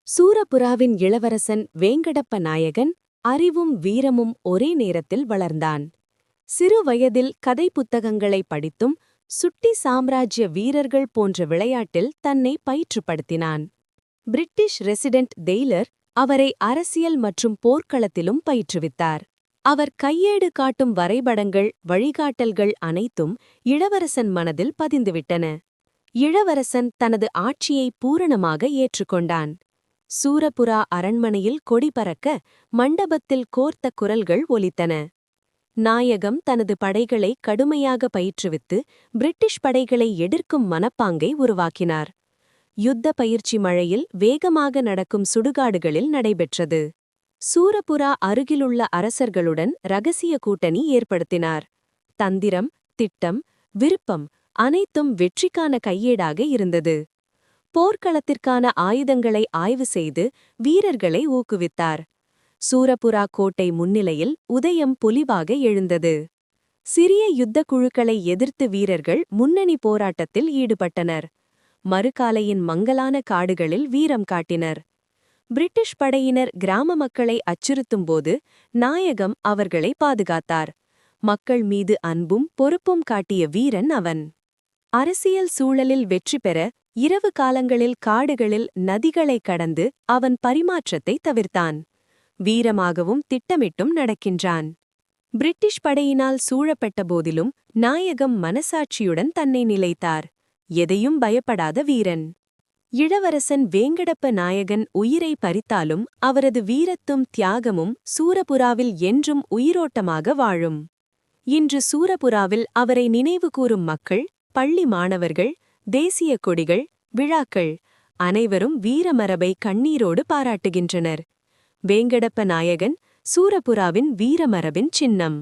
சூரபுராவின் இளவரசன் வேங்கடப்ப நாயகன் அறிவும் வீரமும் ஒரே நேரத்தில் வளர்ந்தான். சிறு வயதில் கதை புத்தகங்களை படித்தும் சுட்டி சாம்ராஜ்ய வீரர்கள் போன்ற விளையாட்டில் தன்னை பயிற்றுப்படுத்தினான். பிரிட்டிஷ் ரெசிடென்ட் தெய்லர் அவரை அரசியல் மற்றும் போர்க்களத்திலும் பயிற்றுவித்தார். அவர் கையேடு காட்டும் வரைபடங்கள் வழிகாட்டல்கள் அனைத்தும் இளவரசன் மனதில் பதிந்துவிட்டன. இளவரசன் தனது ஆட்சியை பூரணமாக ஏற்றுக்கொண்டான். சூரபுரா அரண்மனையில் கொடி பறக்க மண்டபத்தில் கோர்த்த குரல்கள் ஒலித்தன. நாயகம் தனது படைகளை கடுமையாக பயிற்றுவித்து பிரிட்டிஷ் படைகளை எதிர்க்கும் மனப்பாங்கை உருவாக்கினார். யுத்த பயிற்சி மழையில் வேகமாக நடக்கும் சுடுகாடுகளில் நடைபெற்றது. சூரபுரா அருகிலுள்ள அரசர்களுடன் இரகசிய கூட்டணி ஏற்படுத்தினார். தந்திரம், திட்டம், விருப்பம் அனைத்தும் வெற்றிக்கான கையேடாக இருந்தது. போர்க்களத்திற்கான ஆயுதங்களை ஆய்வு செய்து வீரர்களை ஊக்குவித்தார். சூரபுரா கோட்டை முன்னிலையில் உதயம் பொலிவாக எழுந்தது. சிறிய யுத்த குழுக்களை எதிர்த்து வீரர்கள் முன்னணி போராட்டத்தில் ஈடுபட்டனர். மறுகாலையின் மங்கலான காடுகளில் வீரம் காட்டினர். பிரிட்டிஷ் படையினர் கிராம மக்களை அச்சுறுத்தும்போது நாயகம் அவர்களை பாதுகாத்தார். மக்கள் மீது அன்பும் பொறுப்பும் காட்டிய வீரன் அவன். அரசியல் சூழலில் வெற்றி பெற இரவு காலங்களில் காடுகளில் நதிகளை கடந்து அவன் பரிமாற்றத்தை தவிர்த்தான். வீரமாகவும் திட்டமிட்டும் நடக்கின்றான். பிரிட்டிஷ் படையினால் சூழப்பட்ட போதிலும் நாயகம் மனசாட்சியுடன் தன்னை நிலைத்தார். எதையும் பயப்படாத வீரன். இளவரசன் வேங்கடப்ப நாயகன் உயிரை பறித்தாலும் அவரது வீரத்தும் தியாகமும் சூரபுராவில் என்றும் உயிரோட்டமாக வாழும். இன்று சூரபுராவில் அவரை நினைவுகூரும் மக்கள், பள்ளி மாணவர்கள், தேசிய கொடிகள், விழாக்கள் அனைவரும் வீரமரபை கண்ணீரோடு பாராட்டுகின்றனர். வேங்கடப்ப நாயகன் சூரபுராவின் வீரமரபின் சின்னம்.